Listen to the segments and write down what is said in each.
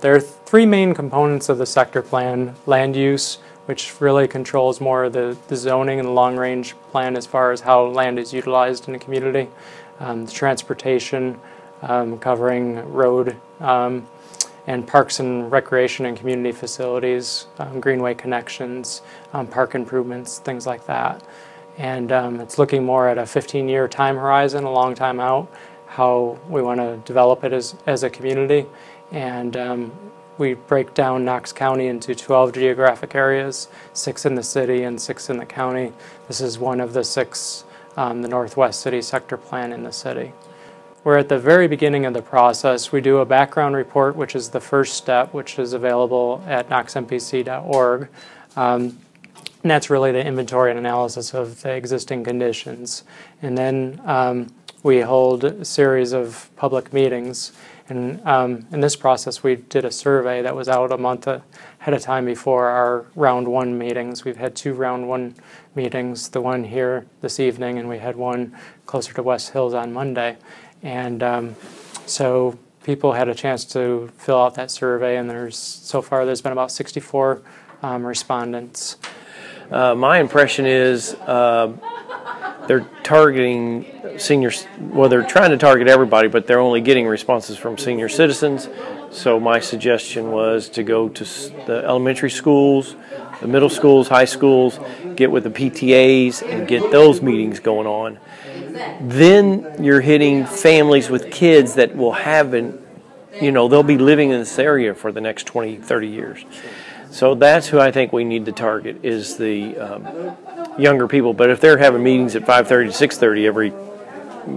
There are three main components of the sector plan: land use, which really controls more of the zoning and the long-range plan as far as how land is utilized in a community; transportation, covering road and parks and recreation and community facilities, greenway connections, park improvements, things like that. And it's looking more at a 15-year time horizon, a long time out, how we want to develop it as a community. And we break down Knox County into 12 geographic areas, 6 in the city and 6 in the county. This is one of the 6, the Northwest City Sector Plan in the city. We're at the very beginning of the process. We do a background report, which is the first step, which is available at knoxmpc.org. And that's really the inventory and analysis of the existing conditions. And then we hold a series of public meetings. And in this process, we did a survey that was out a month ahead of time before our round 1 meetings. We've had 2 round 1 meetings, the one here this evening, and we had one closer to West Hills on Monday. And so people had a chance to fill out that survey, and so far there's been about 64 respondents. My impression is they're targeting seniors. Well, they're trying to target everybody, but they're only getting responses from senior citizens. So my suggestion was to go to the elementary schools, the middle schools, high schools, get with the PTAs and get those meetings going on. Then you're hitting families with kids that will have they'll be living in this area for the next 20, 30 years. So that's who I think we need to target, is the younger people. But if they're having meetings at 5:30 to 6:30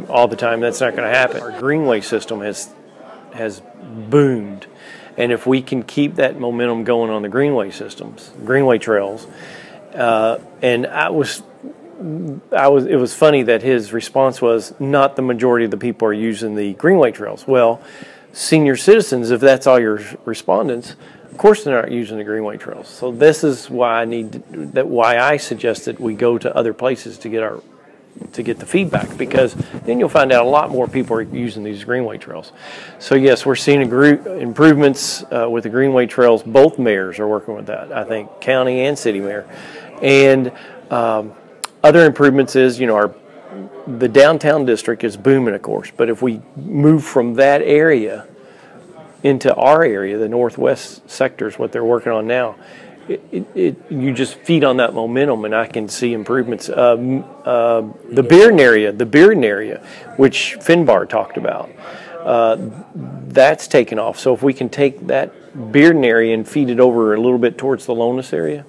all the time, that's not going to happen. Our greenway system has boomed, and if we can keep that momentum going on the greenway systems, greenway trails, and it was funny that his response was, not the majority of the people are using the greenway trails. Well, senior citizens, if that's all your respondents, of course they're not using the greenway trails. So this is why why I suggested we go to other places to get the feedback, because then you'll find out a lot more people are using these greenway trails. So yes, we're seeing improvements with the greenway trails. Both mayors are working with that, I think, county and city mayor. And other improvements is, the downtown district is booming, of course, but if we move from that area into our area, the northwest sectors, what they're working on now, you just feed on that momentum, and I can see improvements. The Bearden area, which Finbar talked about, that's taken off. So if we can take that Bearden area and feed it over a little bit towards the Lonas area,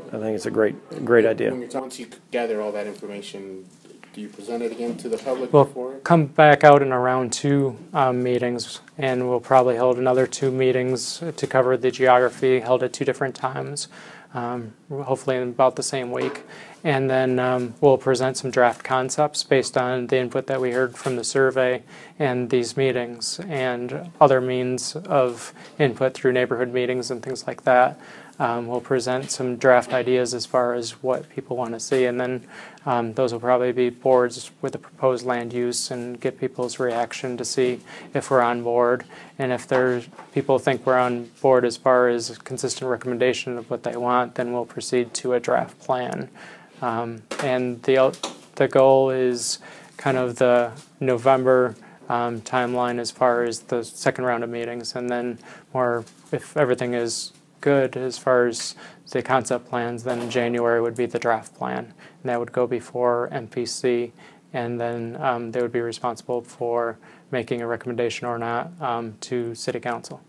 I think it's a great idea. Once you gather all that information, do you present it again to the public We'll before? come back out in around 2 meetings, and we'll probably hold another 2 meetings to cover the geography, held at 2 different times, hopefully in about the same week. And then we'll present some draft concepts based on the input that we heard from the survey and these meetings, and other means of input through neighborhood meetings and things like that. We'll present some draft ideas as far as what people want to see, and then those will probably be boards with the proposed land use and get people's reaction to see if we're on board. And if people think we're on board as far as a consistent recommendation of what they want, then we'll proceed to a draft plan. And the goal is kind of the November timeline as far as the second round of meetings, and then more, if everything is good as far as the concept plans, then January would be the draft plan, and that would go before MPC, and then they would be responsible for making a recommendation or not to City Council.